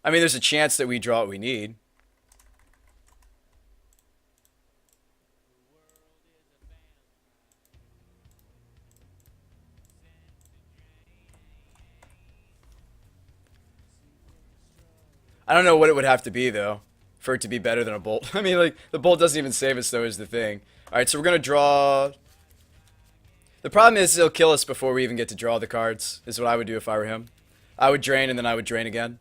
I mean, there's a chance that we draw what we need. I don't know what it would have to be, though, for it to be better than a bolt. I mean, like, the bolt doesn't even save us, though, is the thing. Alright, so we're going to draw... The problem is he'll kill us before we even get to draw the cards, is what I would do if I were him. I would drain, and then I would drain again.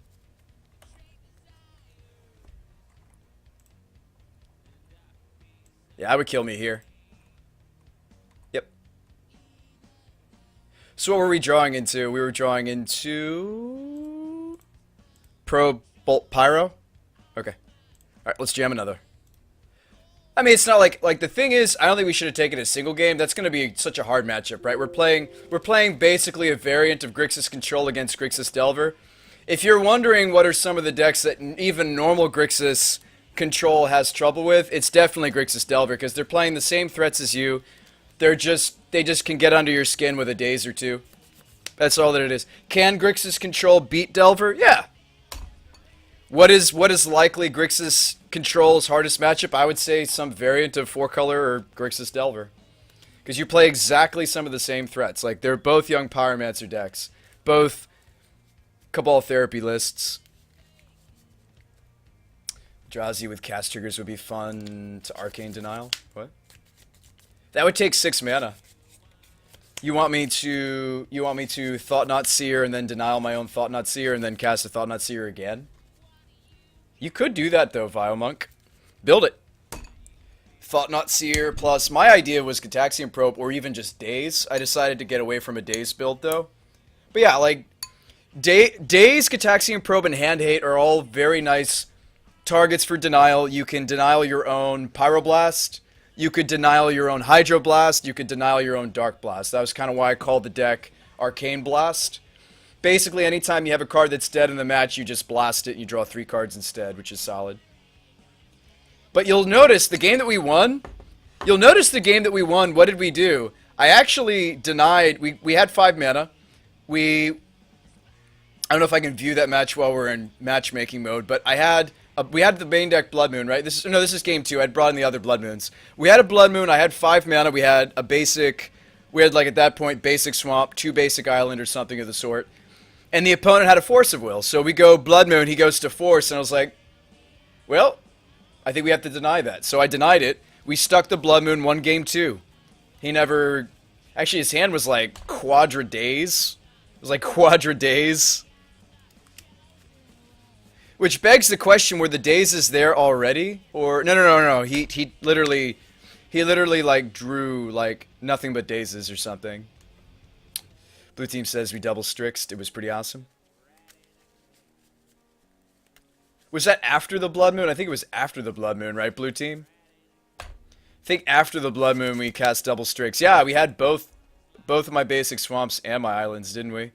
Yeah, I would kill me here. Yep. So what were we drawing into? We were drawing into... Pro Bolt Pyro? Okay. Alright, let's jam another. I mean, it's not like the thing is, I don't think we should have taken a single game. That's going to be such a hard matchup, right? We're playing basically a variant of Grixis Control against Grixis Delver. If you're wondering what are some of the decks that even normal Grixis Control has trouble with, it's definitely Grixis Delver because they're playing the same threats as you. They just can get under your skin with a daze or two. That's all that it is. Can Grixis Control beat Delver? Yeah. What is likely Grixis Control's hardest matchup? I would say some variant of 4-color or Grixis Delver. Because you play exactly some of the same threats. Like, they're both young Pyromancer decks. Both Cabal Therapy lists. Drowsy with cast triggers would be fun to Arcane Denial. What? That would take 6 mana. You want me to Thought Not Seer and then denial my own Thought Not Seer and then cast a Thought Not Seer again? You could do that, though, Viomonk. Build it. Thought Not Seer plus... My idea was Gataxian Probe or even just Daze. I decided to get away from a Daze build, though. But yeah, like... Daze, Gataxian Probe, and Hand Hate are all very nice targets for denial. You can denial your own Pyroblast. You could denial your own Hydroblast. You could denial your own Dark Blast. That was kind of why I called the deck Arcane Blast. Basically, anytime you have a card that's dead in the match, you just blast it and you draw 3 cards instead, which is solid. But you'll notice the game that we won, what did we do? I actually denied, we had 5 mana. I don't know if I can view that match while we're in matchmaking mode, but we had the main deck Blood Moon, right? This is game 2. I'd brought in the other Blood Moons. We had a Blood Moon, I had 5 mana, we had a basic, like at that point, basic Swamp, 2 basic Island or something of the sort. And the opponent had a Force of Will. So we go Blood Moon, he goes to Force, and I was like, well, I think we have to deny that. So I denied it. We stuck the Blood Moon, won game 2. He never... Actually, his hand was like Quadra Days. It was like Quadra Days. Which begs the question, were the Dazes there already? Or, no. He literally like drew like nothing but Dazes or something. Blue team says we double Strixed. It was pretty awesome. Was that after the Blood Moon? I think it was after the Blood Moon, right, Blue team? I think after the Blood Moon we cast double Strix. Yeah, we had both of my basic swamps and my islands, didn't we?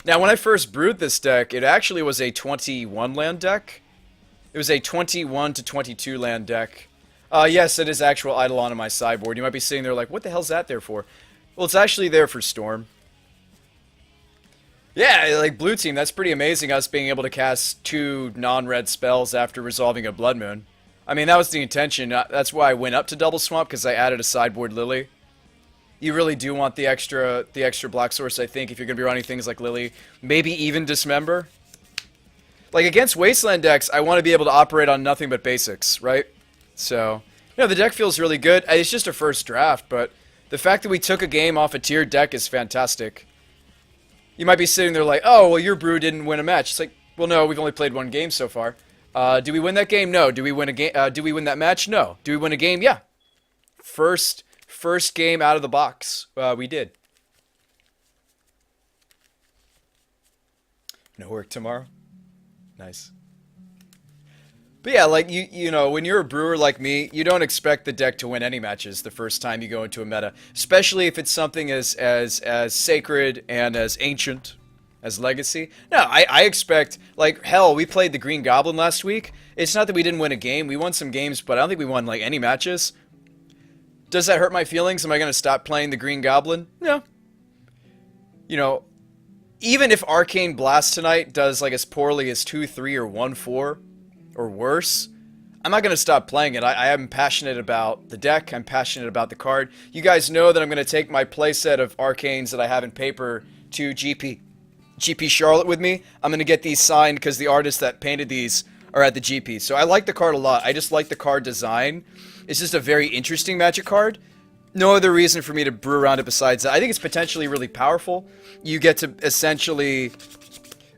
Now, when I first brewed this deck, it actually was a 21 land deck. It was a 21 to 22 land deck. Yes, it is actual Eidolon on my sideboard. You might be sitting there like, what the hell's that there for? Well, it's actually there for Storm. Yeah, like Blue Team, that's pretty amazing, us being able to cast 2 non-red spells after resolving a Blood Moon. I mean, that was the intention. That's why I went up to Double Swamp, because I added a sideboard Lily. You really do want the extra black source, I think, if you're going to be running things like Lily. Maybe even Dismember. Like, against Wasteland decks, I want to be able to operate on nothing but basics, right? So, the deck feels really good. It's just a first draft, but... The fact that we took a game off a tiered deck is fantastic. You might be sitting there like, oh, well, your brew didn't win a match. It's like, well, no, we've only played 1 game so far. Do we win that game? No. Do we win a game? Do we win that match? No. Do we win a game? Yeah. First game out of the box. We did. No work tomorrow. Nice. But yeah, like, you know, when you're a brewer like me, you don't expect the deck to win any matches the first time you go into a meta. Especially if it's something as sacred and as ancient as Legacy. No, I expect, like, hell, we played the Green Goblin last week. It's not that we didn't win a game. We won some games, but I don't think we won, like, any matches. Does that hurt my feelings? Am I going to stop playing the Green Goblin? No. You know, even if Arcane Blast tonight does like as poorly as 2-3 or 1-4 or worse, I'm not going to stop playing it. I am passionate about the deck. I'm passionate about the card. You guys know that I'm going to take my playset of Arcanes that I have in paper to GP Charlotte with me. I'm going to get these signed because the artists that painted these are at the GP. So I like the card a lot. I just like the card design. It's just a very interesting Magic card. No other reason for me to brew around it besides that. I think it's potentially really powerful. You get to essentially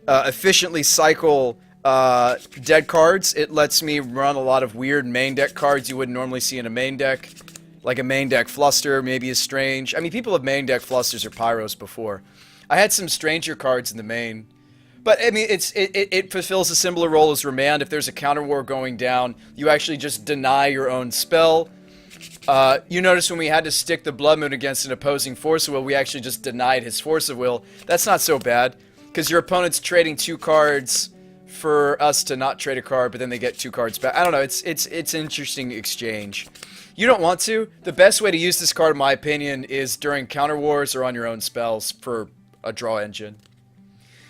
efficiently cycle dead cards. It lets me run a lot of weird main deck cards you wouldn't normally see in a main deck. Like a main deck Fluster, maybe a Strange. I mean, people have main deck Flusters or Pyros before. I had some Stranger cards in the main. But, I mean, it fulfills a similar role as Remand. If there's a counter war going down, you actually just deny your own spell. You notice when we had to stick the Blood Moon against an opposing Force of Will, we actually just denied his Force of Will. That's not so bad, because your opponent's trading 2 cards for us to not trade a card, but then they get 2 cards back. I don't know, it's an interesting exchange. You don't want to. The best way to use this card, in my opinion, is during counter wars or on your own spells for a draw engine.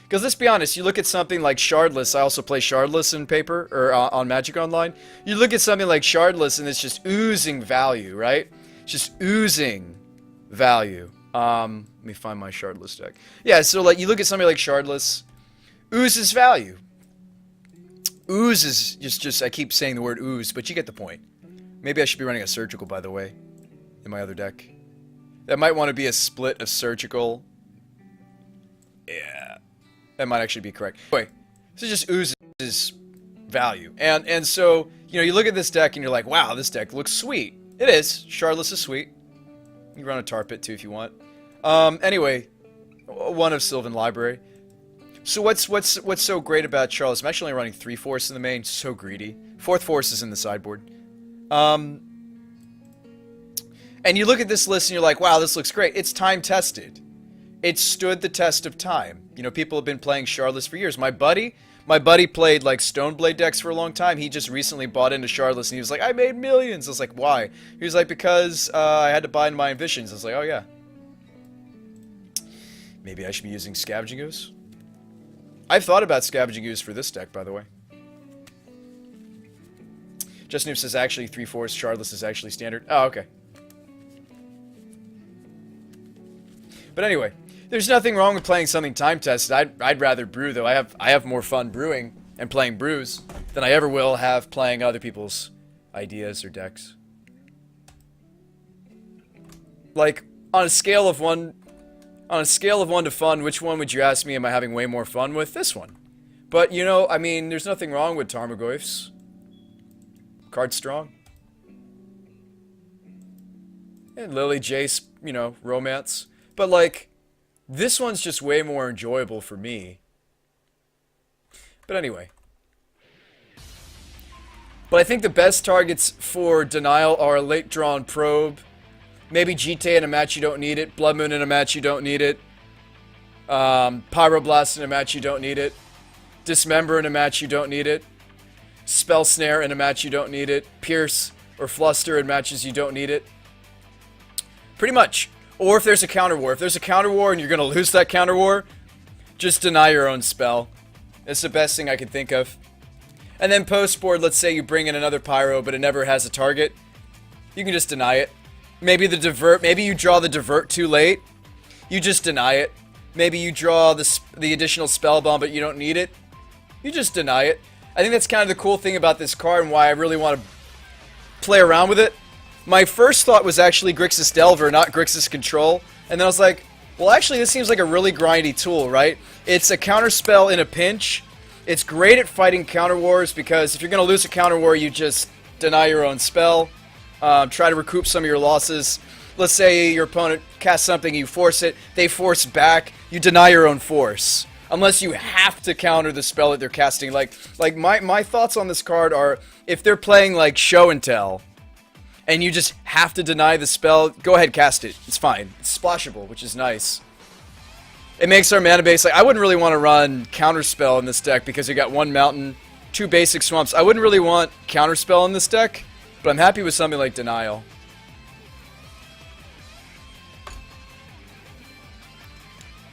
Because let's be honest, you look at something like Shardless. I also play Shardless in paper, or on Magic Online. You look at something like Shardless and it's just oozing value, right? Just oozing value. Let me find my Shardless deck. Yeah, so like you look at something like Shardless, oozes value. Ooze is just I keep saying the word ooze, but you get the point. Maybe I should be running a Surgical, by the way, in my other deck. That might want to be a split of Surgical. Yeah. That might actually be correct. Anyway, so it just oozes value. And so, you know, you look at this deck and you're like, wow, this deck looks sweet. It is. Shardless is sweet. You can run a Tar Pit too if you want. Anyway, one of Sylvan Library. So what's so great about Shardless? I'm actually only running 3 Force in the main. So greedy. 4th Force is in the sideboard. And you look at this list and you're like, wow, this looks great. It's time tested. It stood the test of time. You know, people have been playing Shardless for years. My buddy played like Stoneblade decks for a long time. He just recently bought into Shardless and he was like, I made millions. I was like, why? He was like, because I had to buy into my Ambitions. I was like, oh yeah. Maybe I should be using Scavenging Ooze. I've thought about Scavenging Ooze for this deck, by the way. Just Noob says actually 3 Force, Shardless is actually standard. Oh, okay. But anyway, there's nothing wrong with playing something time-tested. I'd rather brew, though. I have more fun brewing and playing brews than I ever will have playing other people's ideas or decks. Like, on a scale of 1 to fun, which one would you ask me am I having way more fun with? This one. But, you know, I mean, there's nothing wrong with Tarmogoyfs. Card's strong. And Lily, Jace, you know, Romance. But, like, this one's just way more enjoyable for me. But anyway. But I think the best targets for Denial are Late Drawn Probe. Maybe GT in a match you don't need it. Blood Moon in a match you don't need it. Pyroblast in a match you don't need it. Dismember in a match you don't need it. Spell Snare in a match you don't need it. Pierce or Fluster in matches you don't need it. Pretty much. Or if there's a counter war. If there's a counter war and you're going to lose that counter war, just deny your own spell. It's the best thing I can think of. And then post-board, let's say you bring in another Pyro, but it never has a target. You can just deny it. Maybe the divert, maybe you draw the divert too late. You just deny it. Maybe you draw the additional spell bomb, but you don't need it. You just deny it. I think that's kind of the cool thing about this card and why I really want to play around with it. My first thought was actually Grixis Delver, not Grixis Control. And then I was like, well, actually, this seems like a really grindy tool, right? It's a counter spell in a pinch. It's great at fighting counter wars because if you're going to lose a counter war, you just deny your own spell. Try to recoup some of your losses. Let's say your opponent casts something, you force it, they force back, you deny your own force. Unless you have to counter the spell that they're casting. Like my thoughts on this card are, if they're playing like Show and Tell, and you just have to deny the spell, go ahead, cast it. It's fine. It's splashable, which is nice. It makes our mana base, like, I wouldn't really want to run Counterspell in this deck because you got 1 Mountain, 2 basic Swamps. I wouldn't really want Counterspell in this deck, but I'm happy with something like Denial.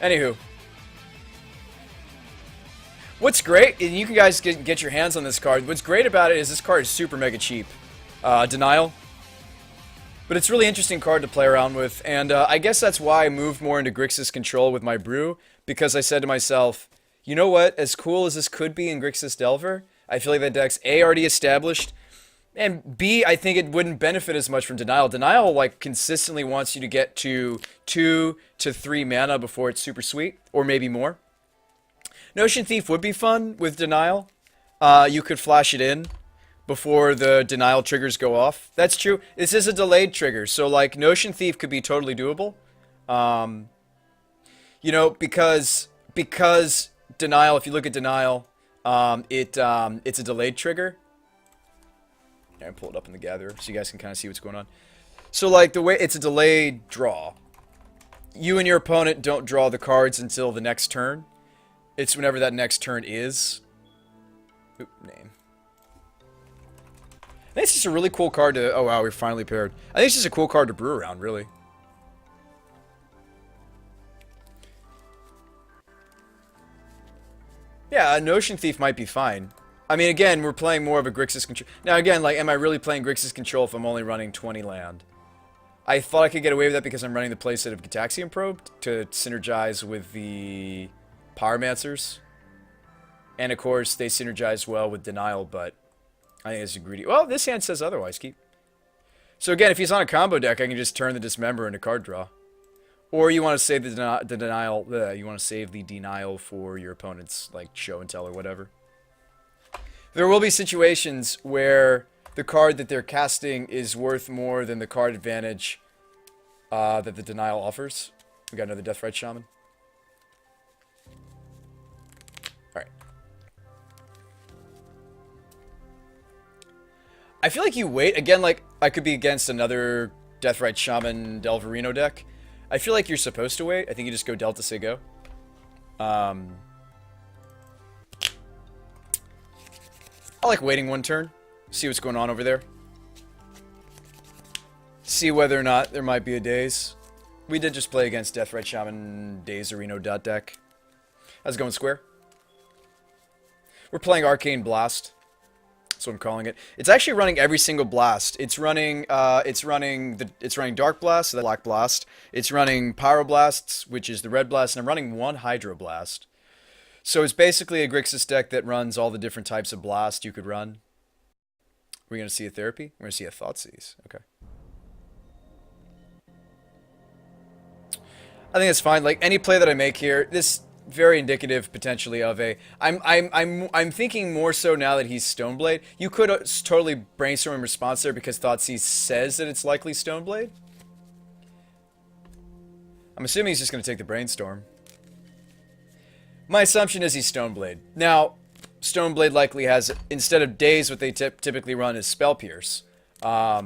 Anywho. What's great, and you guys get your hands on this card, what's great about it is this card is super mega cheap. Denial. But it's a really interesting card to play around with, and I guess that's why I moved more into Grixis control with my brew, because I said to myself, you know what, as cool as this could be in Grixis Delver, I feel like that deck's A, already established, and B, I think it wouldn't benefit as much from Denial. Denial, like, consistently wants you to get to 2 to 3 mana before it's super sweet, or maybe more. Notion Thief would be fun with Denial. You could flash it in before the Denial triggers go off. That's true. This is a delayed trigger, so like Notion Thief could be totally doable. You know, because Denial, if you look at Denial, it's a delayed trigger. Here, I pull it up in the Gatherer so you guys can kind of see what's going on. So like the way it's a delayed draw. You and your opponent don't draw the cards until the next turn. It's whenever that next turn is. Oop, name. I think it's just a really cool card to... Oh, wow, we're finally paired. I think it's just a cool card to brew around, really. Yeah, a Notion Thief might be fine. I mean, again, we're playing more of a Grixis control... Now, again, like, am I really playing Grixis control if I'm only running 20 land? I thought I could get away with that because I'm running the playset of Gitaxian Probe to synergize with the Pyromancers. And, of course, they synergize well with Denial, but I think it's a greedy... Well, this hand says otherwise, Keep. So, again, if he's on a combo deck, I can just turn the Dismember into card draw. Or you want to save the Denial... you want to save the Denial for your opponent's, like, show and tell or whatever. There will be situations where the card that they're casting is worth more than the card advantage that the Denial offers. We got another Deathrite Shaman. Alright. I feel like you wait. Again, like, I could be against another Deathrite Shaman Delverino deck. I feel like you're supposed to wait. I think you just go Delta, say go. I like waiting one turn. See what's going on over there. See whether or not there might be a Daze. We did just play against Deathrite Shaman Dazerino deck. How's it going, Square? We're playing Arcane Blast. That's what I'm calling it. It's actually running every single blast. It's running Dark Blast, so that's Black Blast. It's running Pyroblasts, which is the Red Blast, and I'm running one Hydroblast. So it's basically a Grixis deck that runs all the different types of blast you could run. We're going to see a Therapy? We're going to see a Thoughtseize. Okay. I think it's fine. Like, any play that I make here, this very indicative, potentially, of a... I'm thinking more so now that he's Stoneblade. You could totally brainstorm in response there because Thoughtseize says that it's likely Stoneblade. I'm assuming he's just going to take the Brainstorm. My assumption is he's Stoneblade. Now, Stoneblade likely has, instead of Daze, what they typically run is Spell Pierce. Yeah,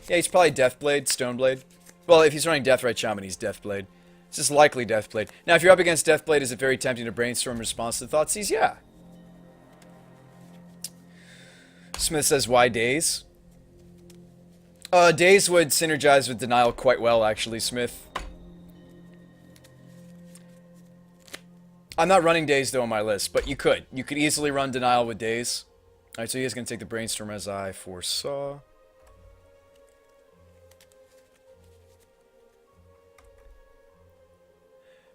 he's probably Deathblade, Stoneblade. Well, if he's running Deathrite Shaman, he's Deathblade. It's just likely Deathblade. Now, if you're up against Deathblade, is it very tempting to brainstorm in response to Thoughtseize? Yeah. Smith says, why Daze? Daze would synergize with Denial quite well, actually, Smith. I'm not running Daze, though, on my list, but you could. You could easily run Denial with Daze. Alright, so he is going to take the Brainstorm as I foresaw.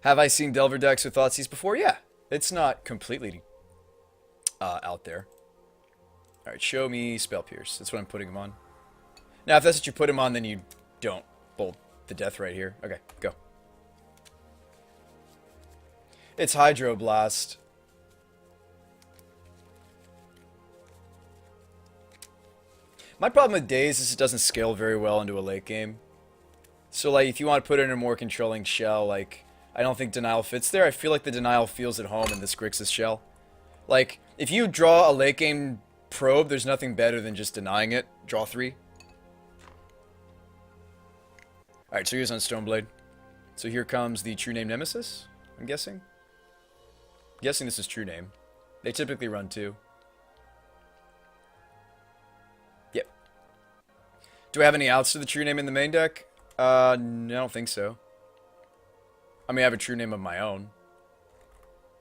Have I seen Delver decks with Thoughtseize before? Yeah. It's not completely out there. Alright, show me Spell Pierce. That's what I'm putting him on. Now, if that's what you put him on, then you don't bolt the death right here. Okay, go. It's Hydroblast. My problem with Daze is it doesn't scale very well into a late game. So, like, if you want to put it in a more controlling shell, like, I don't think Denial fits there. I feel like the Denial feels at home in this Grixis shell. Like, if you draw a late game probe, there's nothing better than just denying it. Draw 3. Alright, so here's on Stoneblade. So here comes the True Name Nemesis, I'm guessing. I'm guessing this is True Name. They typically run 2. Yep. Do I have any outs to the True Name in the main deck? No, I don't think so. I mean, I have a True Name of my own.